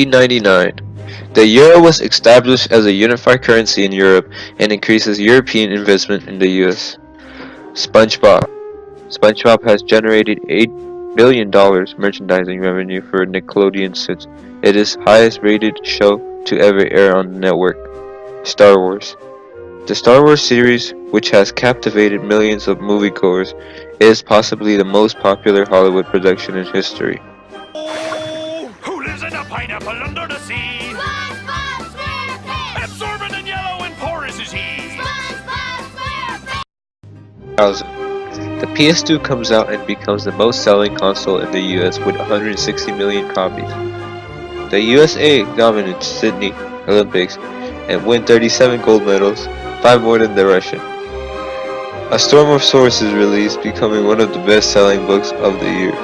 1999. The euro was established as a unified currency in Europe and increases European investment in the US. SpongeBob. SpongeBob has generated $8 billion merchandising revenue for Nickelodeon since it is highest rated show to ever air on the network. Star Wars. The Star Wars series, which has captivated millions of moviegoers, is possibly the most popular Hollywood production in history. Who lives in a pineapple under the sea? SpongeBob SquarePants! Absorbent and yellow and porous is he. SpongeBob SquarePants! 2000. The PS2 comes out and becomes the most selling console in the US with 160 million copies. The USA dominates Sydney Olympics and win 37 gold medals, 5 more than the Russian. A Storm of Swords is released, becoming one of the best-selling books of the year.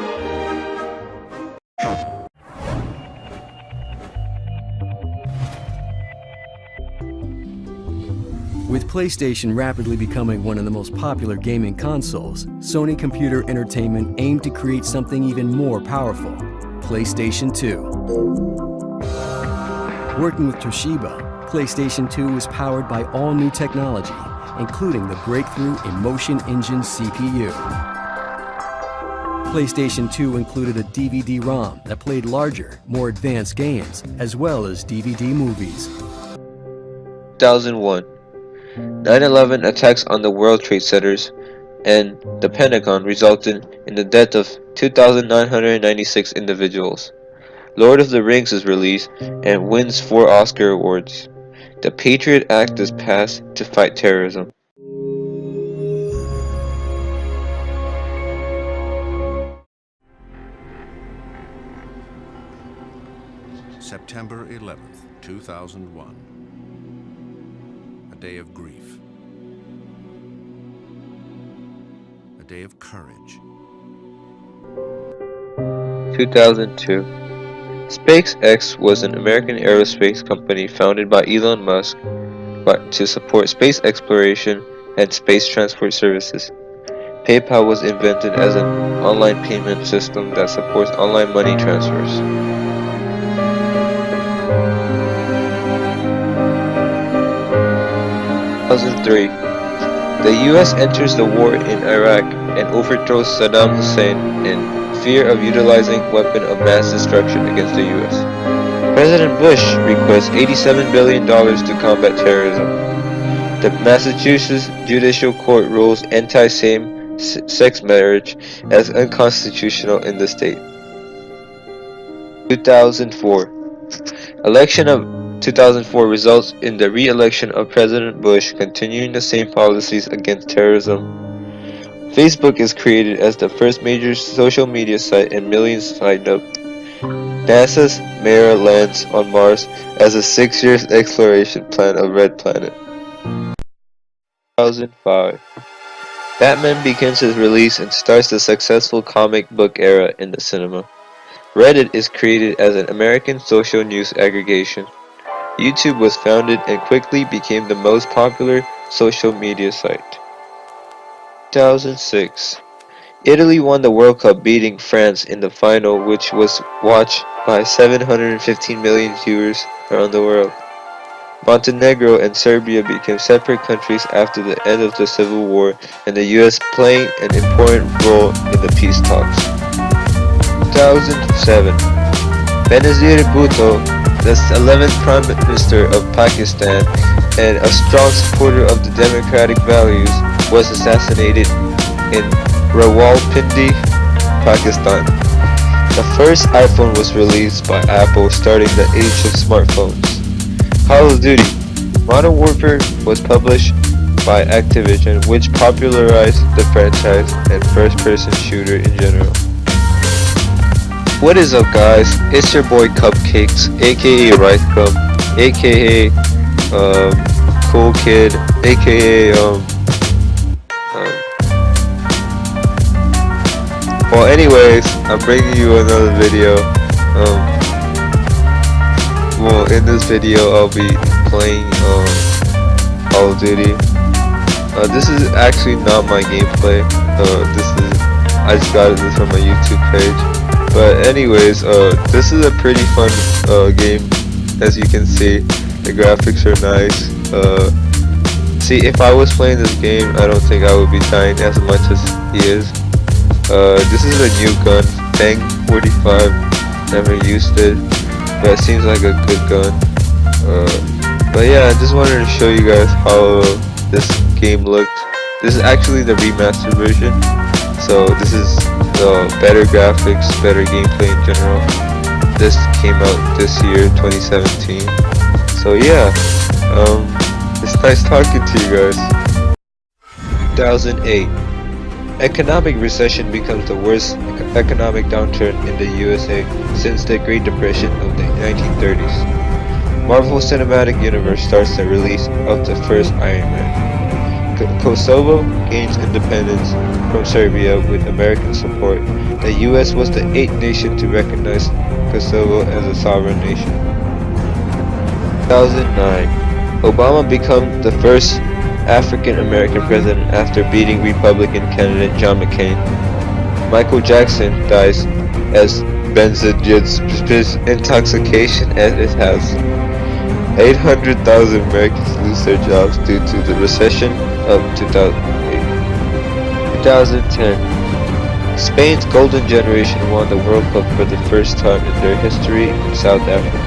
With PlayStation rapidly becoming one of the most popular gaming consoles, Sony Computer Entertainment aimed to create something even more powerful: PlayStation 2. Working with Toshiba, PlayStation 2 was powered by all new technology, including the breakthrough Emotion Engine CPU. PlayStation 2 included a DVD-ROM that played larger, more advanced games, as well as DVD movies. 2001. 9/11 attacks on the World Trade Centers and the Pentagon resulted in the death of 2,996 individuals. Lord of the Rings is released and wins 4 Oscar awards. The Patriot Act is passed to fight terrorism. September 11th, 2001. A day of grief. A day of courage. 2002. SpaceX was an American aerospace company founded by Elon Musk to support space exploration and space transport services. PayPal was invented as an online payment system that supports online money transfers. 2003. The US enters the war in Iraq and overthrows Saddam Hussein in fear of utilizing weapon of mass destruction against the US. President Bush requests $87 billion to combat terrorism. The Massachusetts Judicial Court rules anti-same-sex marriage as unconstitutional in the state. 2004. Election of 2004 results in the re-election of President Bush, continuing the same policies against terrorism. Facebook is created as the first major social media site and millions signed up. NASA's Mera lands on Mars as a 6-year exploration plan of Red Planet. 2005. Batman begins his release and starts the successful comic book era in the cinema. Reddit is created as an American social news aggregation. YouTube was founded and quickly became the most popular social media site. 2006. Italy won the World Cup, beating France in the final, which was watched by 715 million viewers around the world. Montenegro and Serbia became separate countries after the end of the Civil War, and the US playing an important role in the peace talks. 2007. Benazir Bhutto, the 11th Prime Minister of Pakistan and a strong supporter of the democratic values, was assassinated in Rawalpindi, Pakistan. The first iPhone was released by Apple, starting the age of smartphones. Call of Duty: Modern Warfare was published by Activision, which popularized the franchise and first-person shooter in general. What is up, guys? It's your boy Cupcakes, aka Rice Cup, aka Cool Kid, aka well, anyways, I'm bringing you another video. Well, in this video, I'll be playing Call of Duty. This is actually not my gameplay. I just got this from my YouTube page. But anyways, this is a pretty fun game. As you can see, the graphics are nice. See, if I was playing this game, I don't think I would be dying as much as he is. This is a new gun, Peng 45. Never used it, but it seems like a good gun. But yeah, I just wanted to show you guys how this game looked. This is actually the remastered version, so this is the better graphics, better gameplay in general. This came out this year, 2017. So yeah, it's nice talking to you guys. 2008. Economic recession becomes the worst economic downturn in the USA since the Great Depression of the 1930s. Marvel Cinematic Universe starts the release of the first Iron Man. Kosovo gains independence from Serbia with American support. The US was the 8th nation to recognize Kosovo as a sovereign nation. 2009. Obama becomes the first African American president after beating Republican candidate John McCain. Michael Jackson dies as benzodiazepine intoxication at his house. 800,000 Americans lose their jobs due to the recession of 2008. 2010. Spain's golden generation won the World Cup for the first time in their history in South Africa.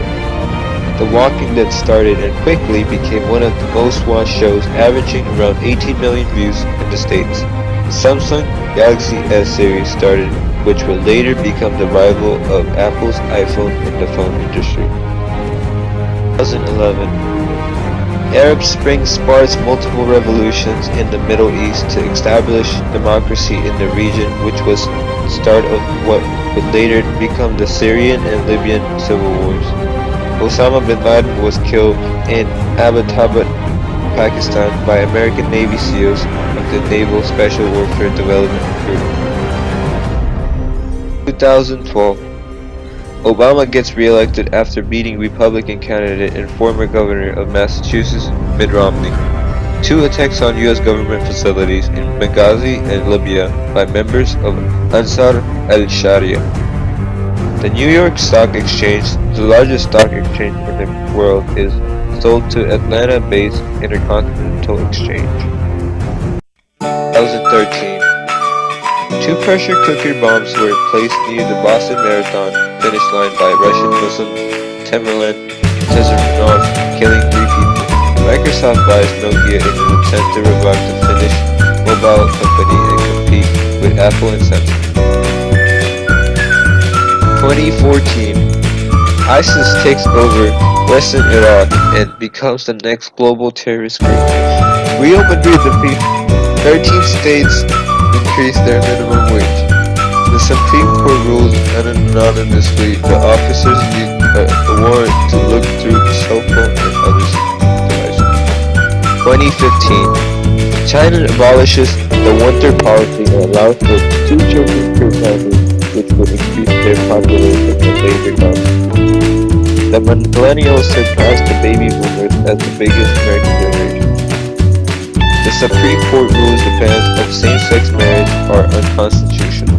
The Walking Dead started and quickly became one of the most watched shows, averaging around 18 million views in the States. Samsung Galaxy S series started, which would later become the rival of Apple's iPhone in the phone industry. 2011. Arab Spring sparks multiple revolutions in the Middle East to establish democracy in the region, which was the start of what would later become the Syrian and Libyan civil wars. Osama bin Laden was killed in Abbottabad, Pakistan by American Navy SEALs of the Naval Special Warfare Development Group. 2012. Obama gets re-elected after beating Republican candidate and former governor of Massachusetts, Mitt Romney. 2 attacks on U.S. government facilities in Benghazi and Libya by members of Ansar al-Sharia. The New York Stock Exchange, the largest stock exchange in the world, is sold to Atlanta-based Intercontinental Exchange. 2013. 2 pressure cooker bombs were placed near the Boston Marathon finish line by Russian Muslim Tamerlan Tezernov, killing 3 people. Microsoft buys Nokia in an attempt to revive the Finnish mobile company and compete with Apple and Samsung. 2014. ISIS takes over Western Iraq and becomes the next global terrorist group. Real Madrid defeats 13 states increase their minimum wage. The Supreme Court rules anonymously the officers need a warrant to look through the cell phone and other devices. 2015. China abolishes the winter policy and allows for 2 children per family, which would increase their population and labor costs. The millennials surpassed the baby boomers as the biggest American generation. The Supreme Court rules the bans of same-sex marriage are unconstitutional.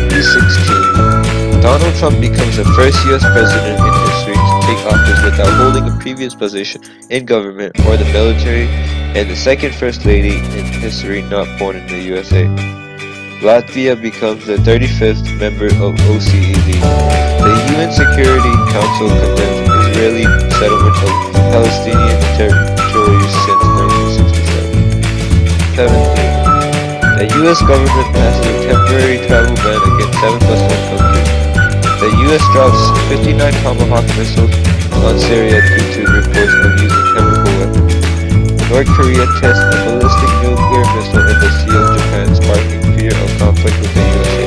2016. Donald Trump becomes the first U.S. president in history to take office without holding a previous position in government or the military, and the second first lady in history not born in the USA. Latvia becomes the 35th member of OCED. The UN Security Council condemns Israeli settlement of Palestinian territories since 1967. 17. The US government passes a temporary travel ban against 7 plus 1 countries. The US drops 59 Tomahawk missiles on Syria due to reports of using chemical weapons. North Korea tests a ballistic nuclear missile in the Sea of Japan, sparking fear of conflict with the US.